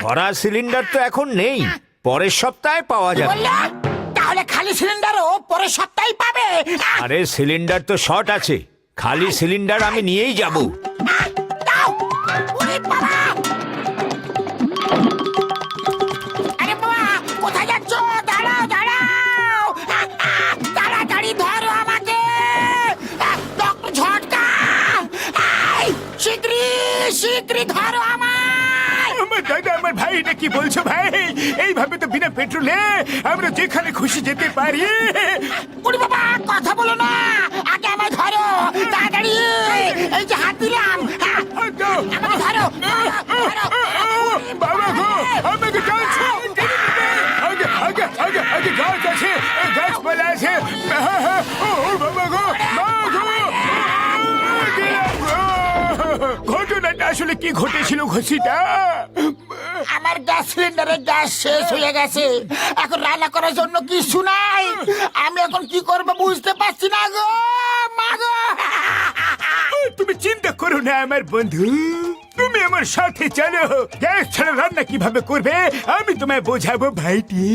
ভরা সিলিন্ডার তো এখন নেই, পরের সপ্তাহে পাওয়া যাবে। তাহলে খালি সিলিন্ডারও পরের সপ্তাহে পাবে? আরে সিলিন্ডার তো শর্ট আছে, খালি সিলিন্ডার আমি নিয়েই যাব। দাও। ওরে বাবা! আরে বাবা, কোথায় যাচ্ছ? দাঁড়াও দাঁড়াও, তাড়াতাড়ি ধরো আমাকে। ডক্টর ঝটকা, শীঘ্রই ধরো আমায়। আমার দাদা, আমার ভাই, এটা কি বলছো ভাই? এইভাবে তো বিনা পেট্রোলে আমরা যেখানে খুশি যেতে পারি। ওরে বাবা, কথা বলো না, আগে আমায় ধরো তাড়াতাড়ি। এই যে হাত দিলাম, আমাকে ধরো। বাবা গো, আমাকে টানছো। আগে আগে আগে আগে গাছ আছে, গাছপালা আছে। ও বাবা গো, মা গো, ঘটনাটা আসলে কি ঘটেছিল ঘষিটা? আমার গ্যাস সিলিন্ডারে গ্যাস শেষ হয়ে গেছে, এখন রান্না করার জন্য কিছু নাই। আমি এখন কি করবো বুঝতে পারছি না গো, মা গো। তুমি চিন্তা করো না আমার বন্ধু, তুমি আমার সাথে চলো। গ্যাস ছাড়া রান্না কিভাবে করবে আমি তোমায় বোঝাবো ভাইটি।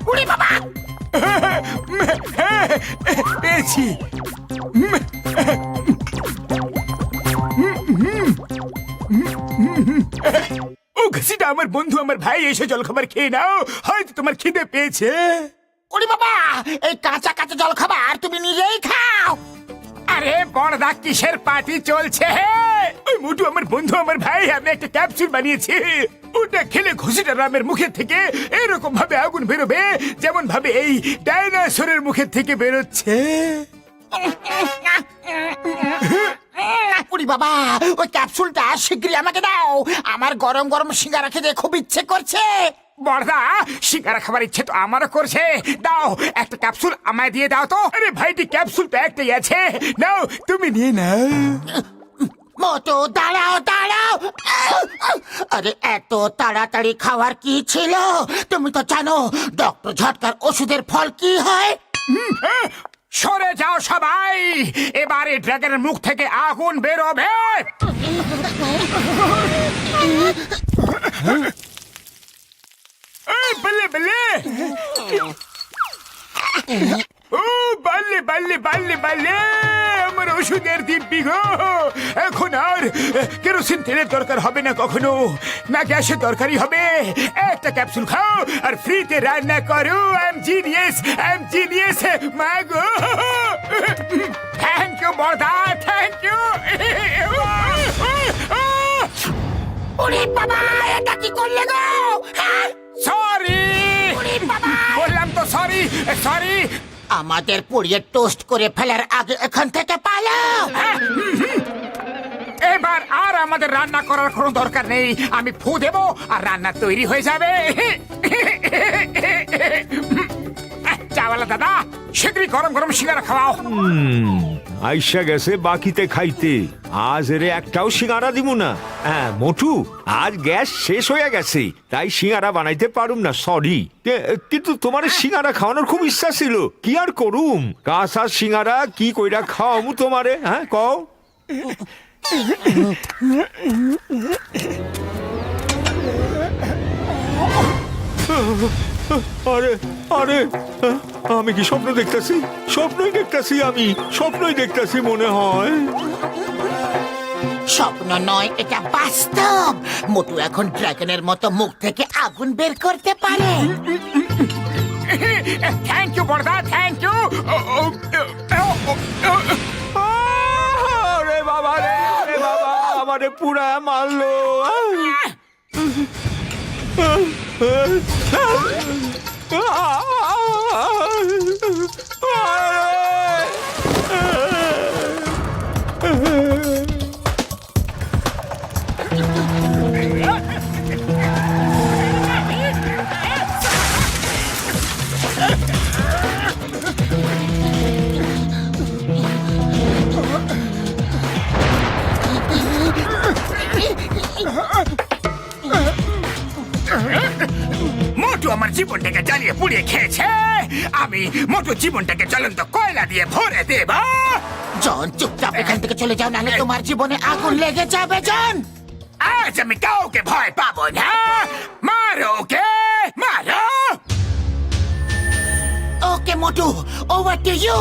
ওরে বাবা, পেয়েছি। ও ঘসিটা আমার বন্ধু, আমার ভাই, এসে জলখাবার খেয়ে নাও, হয়তো তোমার খিদে পেয়েছে। ওরে বাবা, এই কাঁচা কাঁচা জল খাবার তুমি নিজেই খাও। আরে বড়দা, কিসের পার্টি চলছে? ওই মোটু আমার বন্ধু, আমার ভাই, আমি একটা ক্যাপসুল বানিয়েছি। ওটা খেলে ঘুষিটা রামের মুখের থেকে এরকম ভাবে আগুন বেরোবে যেমন ভাবে এই ডাইনোসরের মুখের থেকে বেরোচ্ছে। ওরে বাবা, ওই ক্যাপসুলটা শীঘ্রই আমাকে দাও, আমার গরম গরম সিঙ্গারা খেতে খুব ইচ্ছে করছে। বড়দা, সিঙ্গারা খাবার ইচ্ছে তো আমারও করছে, দাও একটা ক্যাপসুল আমায় দিয়ে দাও তো। আরে ভাইটি, ক্যাপসুল তো একটাই আছে, নাও তুমি নিয়ে নাও। মোটু, দাঁড়াও দাঁড়াও। আরে এত তাড়াতাড়ি খাওয়ার কি ছিল? তুমি তো জানো ডক্টর ঝটকার ওষুধের ফল কি হয়। সরে যাও সবাই, এবারে ড্রাগনের মুখ থেকে আগুন বেরোবে। বলে বলে, ও বাল্লে বাল্লে বাল্লে বাল্লে, আমার ওষুধের দিব্যি গো। এখন আর কেরোসিন তেলের দরকার হবে না কখনো, না গ্যাসের দরকারই হবে। একটা ক্যাপসুল খাও আর ফ্রিতে রান্না করো। আই এম জিনিয়াস মা গো। থ্যাংক ইউ বড়দা, থ্যাংক ইউ। ওরে বাবা, এটা কি করলে গো? সরি, ওরে বাবা, বললাম তো সরি সরি। আমাদের পুড়িয়ে টোস্ট করে ফেলার আগে এখান থেকে পালাও। এবার আর আমাদের রান্না করার কোনো দরকার নেই, আমি ফু দেবো আর রান্না তৈরি হয়ে যাবে। চাওয়ালা দাদা, শীঘ্রই গরম গরম সিঙ্গারা খাওয়াও। আইসা গেছে বাকিতে খাইতে, আজ এরে একটাও সিঙ্গারা দিব না। হ্যাঁ মোটু, আজ গ্যাস শেষ হয়ে গেছে, তাই সিঙ্গারা বানাইতে পারুম না, সরি। কিন্তু তোমার সিঙ্গারা খাওয়ানোর খুব ইচ্ছা ছিল, কি আর করুম। কাঁচা সিঙ্গারা কি কইরা খাওয়ামু তোমারে, হ্যাঁ কও। আরে আরে, আমি কি স্বপ্ন দেখতেছি? আমি স্বপ্নই দেখতেছি মনে হয়। স্বপ্ন নয়, এটা বাস্তব। মোটু এখন ড্রাগনের মতো মুখ থেকে আগুন বের করতে পারে। থ্যাংক ইউ বড়দা, থ্যাংক ইউ। আরে বাবা রে, আরে বাবা, আমারে পুরা মারলো। মোটু আমার জীবনটাকে জ্বালিয়ে পুড়িয়ে খেয়েছে, আমি মোটু জীবনটাকে জ্বলন্ত কয়লা দিয়ে ভরে দেব। জন চুপচাপ এখান থেকে চলে যাও, নাহলে তোমার জীবনে আগুন লেগে যাবে। জন, আজ আমি কাউকে ভয় পাবো না। মারো ওকে, মারো। ওকে মোটু, ওভার টু ইউ।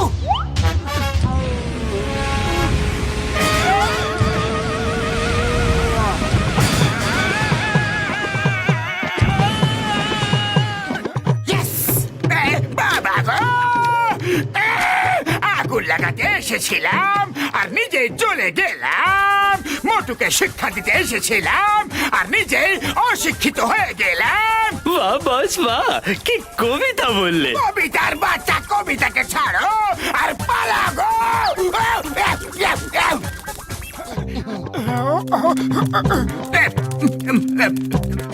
বাবা গো, আগুন লাগাতে এসেছিলাম আর নিজেই জ্বলে গেলাম। মোটুকে শিক্ষা দিতে এসেছিলাম আর নিজেই অশিক্ষিত হয়ে গেলাম। বাহ বস বাহ, কি কবিতা বললে! কবিতার বাচ্চা, কবিতাকে ছাড়ো আর পালা গো।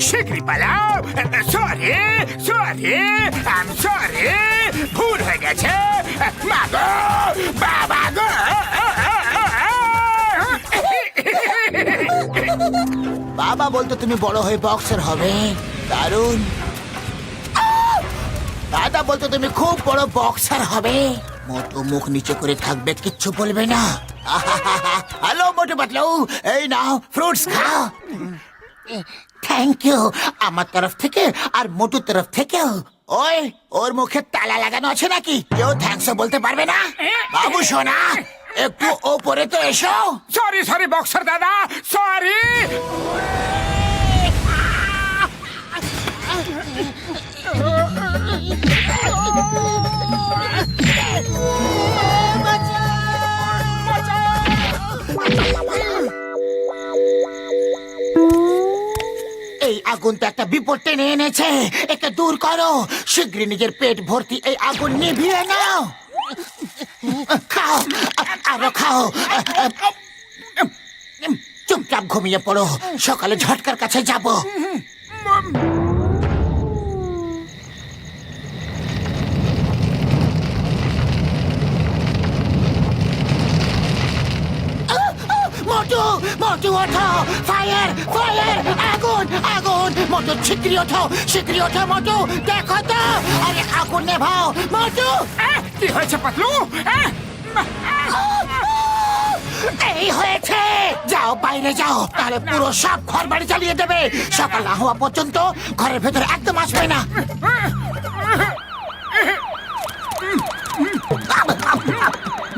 শিগগিরি পালাও। সরি সরি, আম সরি, ভুল হয়ে গেছে। মা গো, বাবা গো। বাবা বলতো তুমি বড় হয়ে বক্সার হবে, দারুণ। দাদা বলতো তুমি খুব বড় বক্সার হবে। মোটু মুখ নিচে করে থাকবে, কিচ্ছু বলবে না। হ্যালো মোটু পাতলু, এই নাও ফ্রুটস খাও। থ্যাংক ইউ আমার তরফ থেকে আর মোটুর তরফ থেকেও। ওই, ওর মুখে তালা লাগানো আছে নাকি? কেউ থ্যাঙ্কস বলতে পারবে না? বাবু সোনা, একটু ওপরে তো এসো। সরি সরি বক্সার দাদা, সরি। এই আগুন তো একটা বিপদ টেনে এনেছে, একে দূর করো। শীঘ্রই নিজের পেট ভর্তি এই আগুন নিভিয়ে নাও। খাও, আরো খাও। চুপচাপ ঘুমিয়ে পড়ো, সকালে ঝটকার কাছে যাব। মোটু, মোটু ওঠো, ফায়ার ফায়ার, আগুন আগুন। মোটু শিগগিরি ওঠো, শিগগিরি ওঠো মোটু, দেখো তো। আরে আগুন নেভাও মোটু। কি হয়েছে পাতলু? এই হয়েছে, যাও বাইরে যাও, তাহলে পুরো সব ঘর বাড়ি জ্বালিয়ে দেবে। সকাল না হওয়া পর্যন্ত ঘরের ভেতরে একদম আসবে না।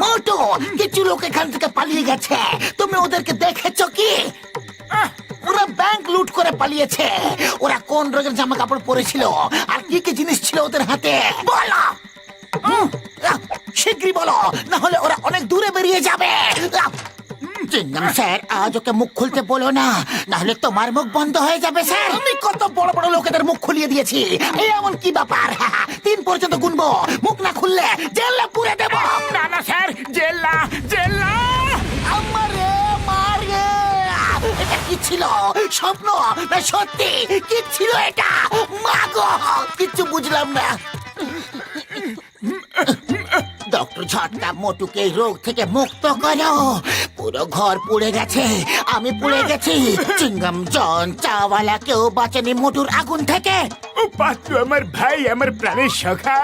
মোটু, কিছু লোক এখান থেকে পালিয়ে গেছে, তুমি ওদেরকে দেখেছো কি? ওরা ব্যাংক লুট করে পালিয়েছে। ওরা কোন রঙের জামা কাপড় পরেছিল আর কি কি জিনিস ছিল ওদের হাতে বলো। শিগগিরই বলো, না হলে ওরা অনেক দূরে বেরিয়ে যাবে। চিংগাম স্যার, আজ ওকে মুখ খুলতে বলো না, না হলে তোমার মুখ বন্ধ হয়ে যাবে। স্যার, আমি কত বড় বড় লোকেদের মুখ খুলিয়ে দিয়েছি, এই এমন কি ব্যাপার? 3 পর্যন্ত গুনবো, মুখ না খুললে জেলে পুরে দেব। না না স্যার, জেল না, জেল না। আমারে মারে, এটা কি ছিল? স্বপ্ন না সত্যি? কি ছিল এটা? মাগো, কিচ্ছু বুঝলাম না। ডক্টর ঝটকা, মোটুকে এই রোগ থেকে মুক্ত করো। পুরো ঘর পুড়ে গেছে, আমি পুড়ে গেছি। চিংগাম জন চাওয়ালা কেউ বাঁচেনি মোটুর আগুন থেকে। ও পাতলু আমার ভাই, আমার প্রাণের সখা।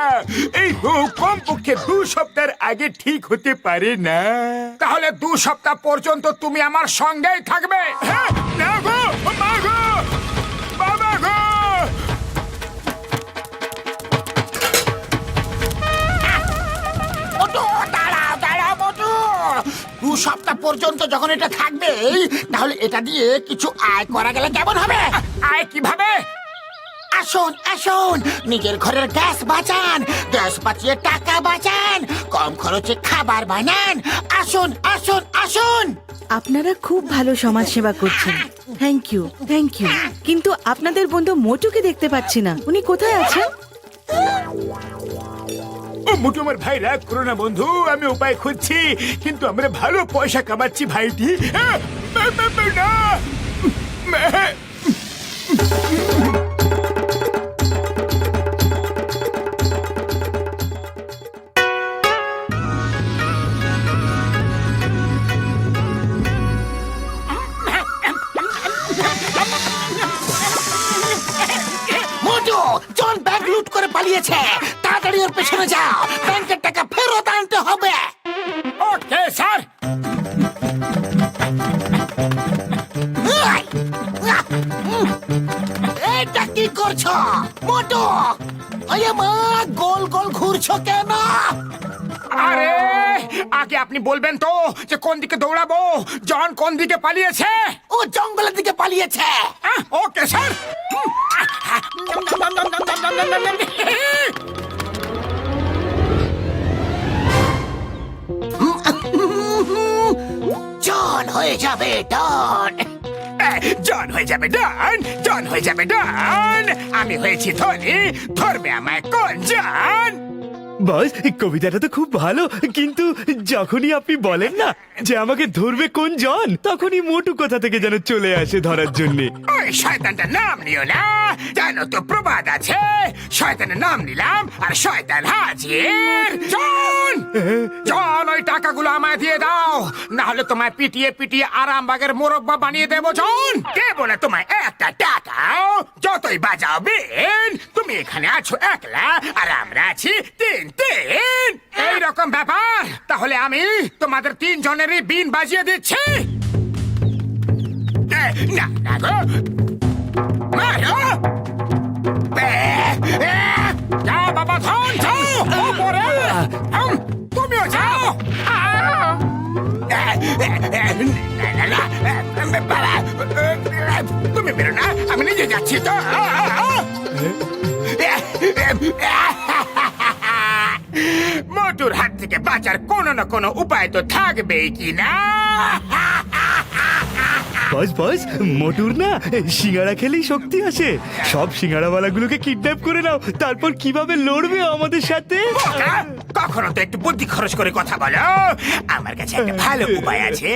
এই রোগ কমপক্ষে 2 সপ্তাহের আগে ঠিক হতে পারে না। তাহলে 2 সপ্তাহ পর্যন্ত তুমি আমার সঙ্গেই থাকবে। হ্যাঁ, না গো, মা গো, বাবা গো। মোটু, দাঁড়াও দাঁড়াও মোটু। 2 সপ্তাহ পর্যন্ত যখন এটা থাকবে, তাহলে এটা দিয়ে কিছু আয় করা গেলে কেমন হবে? আয় কিভাবে? আসুন আসুন, নিজের ঘরের গ্যাস বাঁচান, গ্যাস বাঁচিয়ে টাকা বাঁচান, কম খরচে খাবার বানান। আসুন আসুন আসুন। আপনারা খুব ভালো সমাজ সেবা করছেন, থ্যাংক ইউ থ্যাংক ইউ। কিন্তু আপনাদের বন্ধু মোটুকে দেখতে পাচ্ছি না, উনি কোথায় আছেন? ও মোটু আমার ভাই, রাগ করো না বন্ধু, আমি উপায় খুঁজছি। কিন্তু আমরা ভালো পয়সা কামাচ্ছি ভাইটি। না, জন ব্যাংক লুট করে পালিয়েছে। তাড়াতাড়ি ওর পেছনে যাও, ব্যাংকের টাকা ফেরত আনতে হবে। Okay sir. এটা কি করছো মোটু? আরে মা, গোল গোল ঘুরছো কেন? আরে আগে আপনি বলবেন তো যে কোন দিকে দৌড়াবো, জন কোন দিকে পালিয়েছে? ও জঙ্গলের দিকে পালিয়েছে। Okay sir. জন হয়ে যাবে ডন। জন হয়ে যাবে ডন, জন হয়ে যাবে ডন। আমি হয়েছি ধনী, ধরবে আমায় কোন জন? বস কবিতাটা তো খুব ভালো, কিন্তু যখনই আপনি বলেন না যে আমাকে ধরবে কোন জন, তখনই মোটু কোথা থেকে যেন চলে আসে ধরার জন্য। ওই শয়তানটার নাম নিও না, জানো তো প্রবাদ আছে, শয়তানের নাম নিলাম আর শয়তান হাজির। জন, জন ওই টাকাগুলো আমায় দিয়ে দাও, না হলে তোমায় পিটিয়ে পিটিয়ে আরামবাগের মোরব্বা বানিয়ে দেবো। জন, কে বলে তোমায় একটা টাকাও? যতই বাজাও বিন, তুমি এখানে আছো একলা আর আমরা আছি তিন তিন। এইরকম ব্যাপার। তাহলে আমি তোমাদের তিনজনেরই বিন বাজিয়ে দিচ্ছি। না না গো, মারো। যাও বাবা ধন, যাও ওপরে। তুমিও যাও। তুমি বেরো না, আমি নিজে যাচ্ছি তো। মোটুর হাত থেকে বাঁচার কোনো না কোনো উপায় তো থাকবেই কি না? বস বস, মোটুর না সিঙ্গারা খেলেই শক্তি আসে। সব সিঙ্গারাওয়ালাগুলোকে কিডন্যাপ করে নাও, তারপর কিভাবে লড়বে আমাদের সাথে? বোকা, কখনো তো একটু বুদ্ধি খরচ করে কথা বলো। আমার কাছে একটা ভালো উপায় আছে।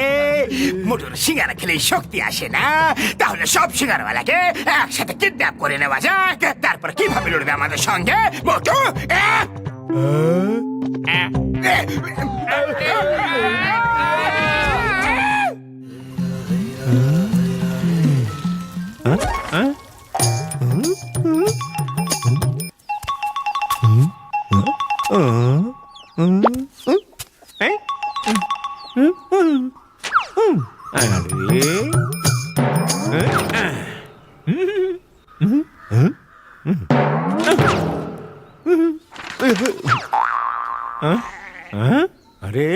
মোটুর সিঙ্গারা খেলেই শক্তি আসে না, তাহলে সব সিঙ্গারাওয়ালাকে একসাথে কিডন্যাপ করে নেওয়া যাক। তারপর কিভাবে লড়বে আমাদের সঙ্গে মোটু? আরে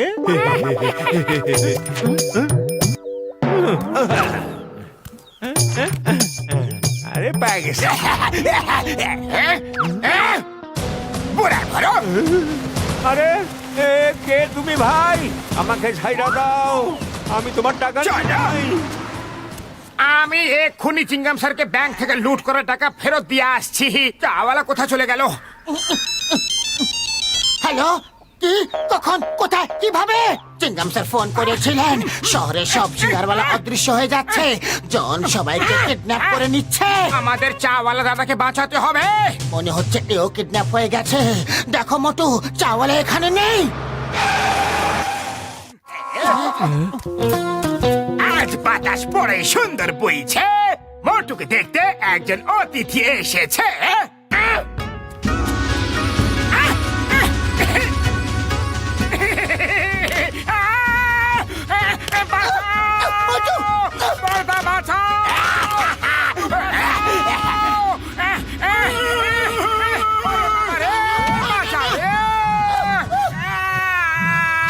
আরে পেয়ে গেছে। বুড়া ঘরো, আরে এ কে তুমি ভাই? আমাকে ছাইড়া দাও, আমি তোমার টাকা চলো। চাই। আমি এক্ষুনি চিঙ্গাম স্যারকে ব্যাংক থেকে লুট করা টাকা ফেরত দিয়ে আসছি। চাওয়ালা কোথা চলে গেল? হ্যালো, কি, কখন, কোথায়, কিভাবে? চিঙ্গাম স্যার ফোন করেছিলেন শহরের সব সিঙ্গারওয়ালা অদৃশ্য হয়ে যাচ্ছে, জন সবাইকে কিডন্যাপ করে নিচ্ছে। আমাদের চাওয়ালা দাদাকে বাঁচাতে হবে। মনে হচ্ছে এও কিডন্যাপ হয়ে গেছে। দেখো মোটু, চাওয়ালা এখানে নেই। আজ বাতাস পড়ে সুন্দর বইছে, মোটুকে দেখতে একজন অতিথি এসেছে। মোটু!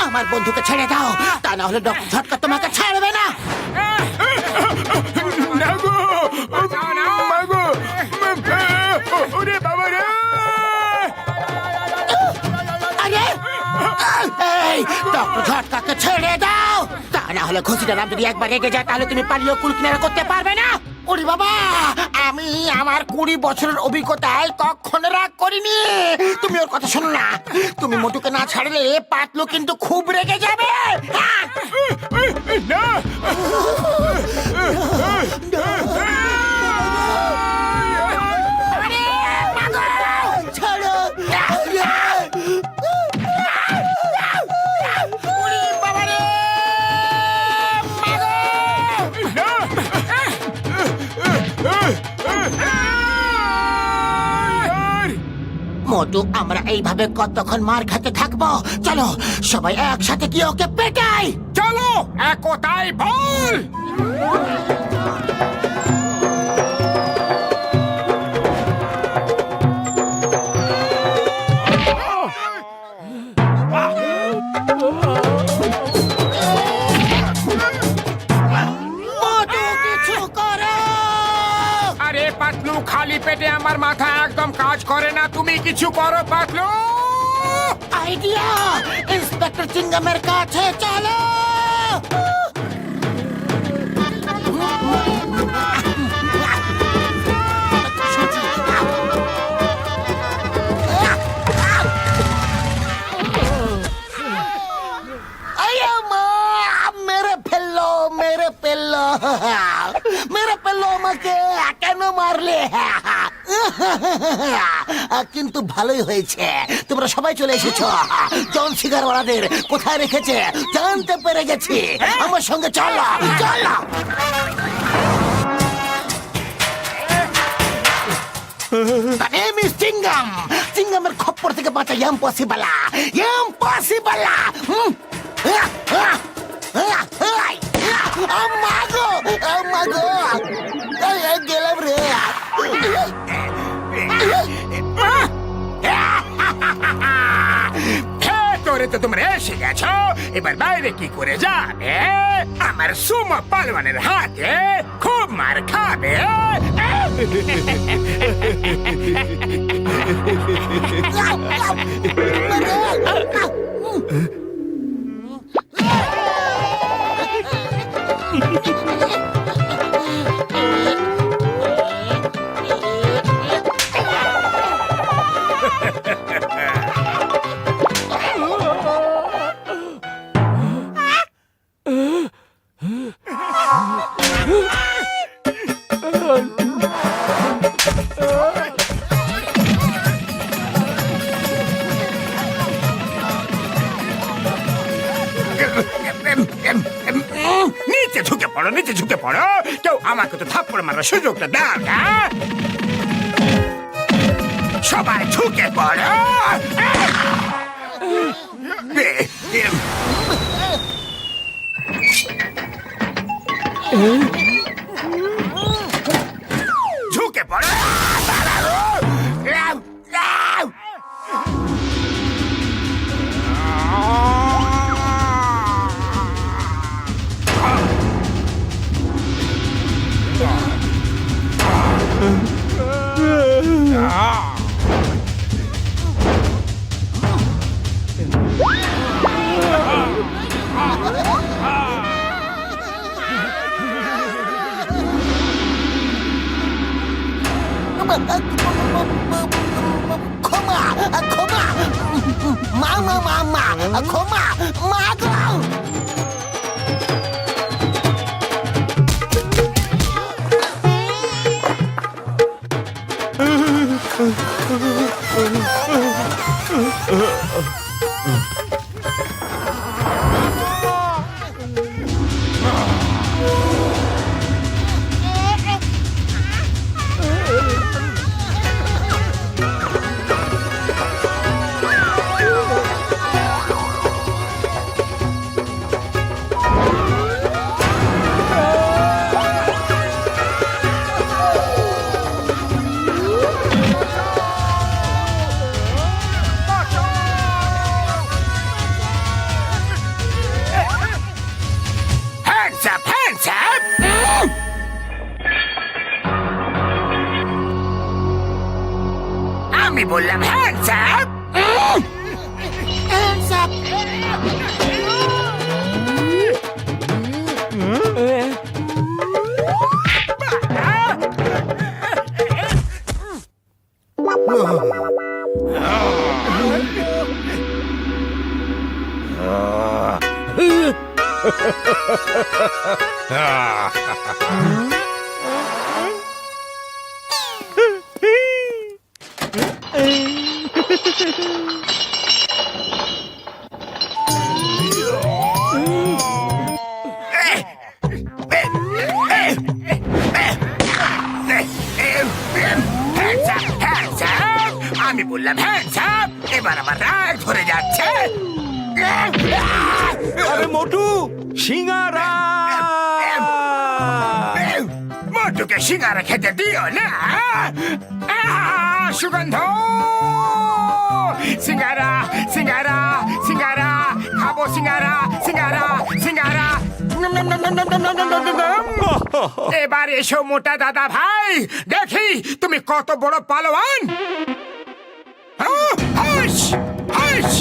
আমার বন্ধুকে ছেড়ে দাও, তা না হলে ডক্টর ঝটকা তোমাকে ছাড়বে না। আরে এই ডক্টর ঝটকাকে ছেড়ে দাও, তা না হলে ঘুষিটা নাম যদি একবার রেগে যায় তাহলে তুমি পালিয়ে কুল কিনারা করতে পারবে না। ওরে বাবা, আমি আমার 20 বছরের অভিজ্ঞতায় কখনো রাগ করিনি। তুমি ওর কথা শোনো না, তুমি মোটুকে না ছাড়লে পাতলু কিন্তু খুব রেগে যাবে। আরে, পাগল, ছাড়ো। ওরে বাবা রে, পাগল। মোটু আমরা এইভাবে কতক্ষণ মার খেতে থাকবো? চলো সবাই একসাথে গিয়ে ওকে পেটাই। চলো একতাই বল। মোটু কিছু করো। আরে পাতলু, খালি পেটে আমার মাথা একদম কাজ করে না। তুমি কিছু করো পাতলু। আইডিয়া! ইন্সপেক্টর চিঙ্গামের কাছে চলো। আয়া মা! মেরে ফেললো, মেরে ফেললো, মেরে ফেললো আমাকে। কেন মারলে? কিন্তু ভালোই হয়েছে, তোমরা সবাই চলে এসেছো। জন সিগারওয়ালাদের কোথায় রেখেছে জানতে পেরে গেছি। আমার সঙ্গে চলো, চলো। The name is চিঙ্গাম। চিঙ্গামের খপ্পর থেকে বাঁচা ইম্পসিবল, ইম্পসিবল। আমাগো, আমাগো, গেলাম রে। ভেতরে তো তোমরা এসে গেছো, এবার বাইরে কি করে যাবে? আমার সুমো পালওয়ানের হাতে খুব মার খাবে। নিচে ঝুঁকে পড়ো, নিচে ঝুঁকে পড়ো। কেউ আমাকে তো থাপ্পড় মারার সুযোগটা দাও না। সবাই ঝুঁকে পড়ো। ঝুঁকে পড়ো। ক্ষমা, ক্ষমা, মামা, মামা, ক্ষমা, মাগো। Hands up, hands up! আমি বললাম hands up! Hands up! আমি আমি বললাম হ্যান্ডস আপ, এবার আমার রাগ ধরে যাচ্ছে। আরে মোটু, সিঙ্গারা! মোটুকে সিঙ্গারা খেতে দিও না। সুগন্ধ, সিঙ্গারা সিঙ্গারা সিঙ্গারা, খাবো সিঙ্গারা সিঙ্গারা সিঙ্গারা। এবার এসো মোটা দাদা ভাই, দেখি তুমি কত বড় পালোয়ান। হাস হাস।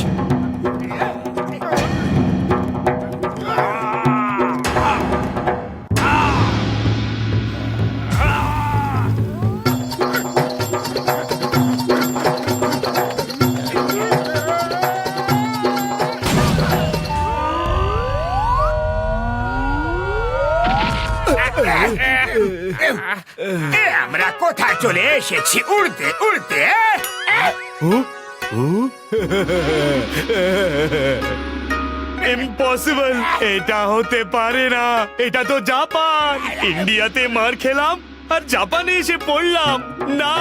আমরা কোথায় চলে এসেছি? উড়তে উড়তে। ইম্পসিবল, এটা হতে পারে না। এটা তো জাপান। ইন্ডিয়াতে মার খেলাম আর জাপানে এসে পড়লাম না।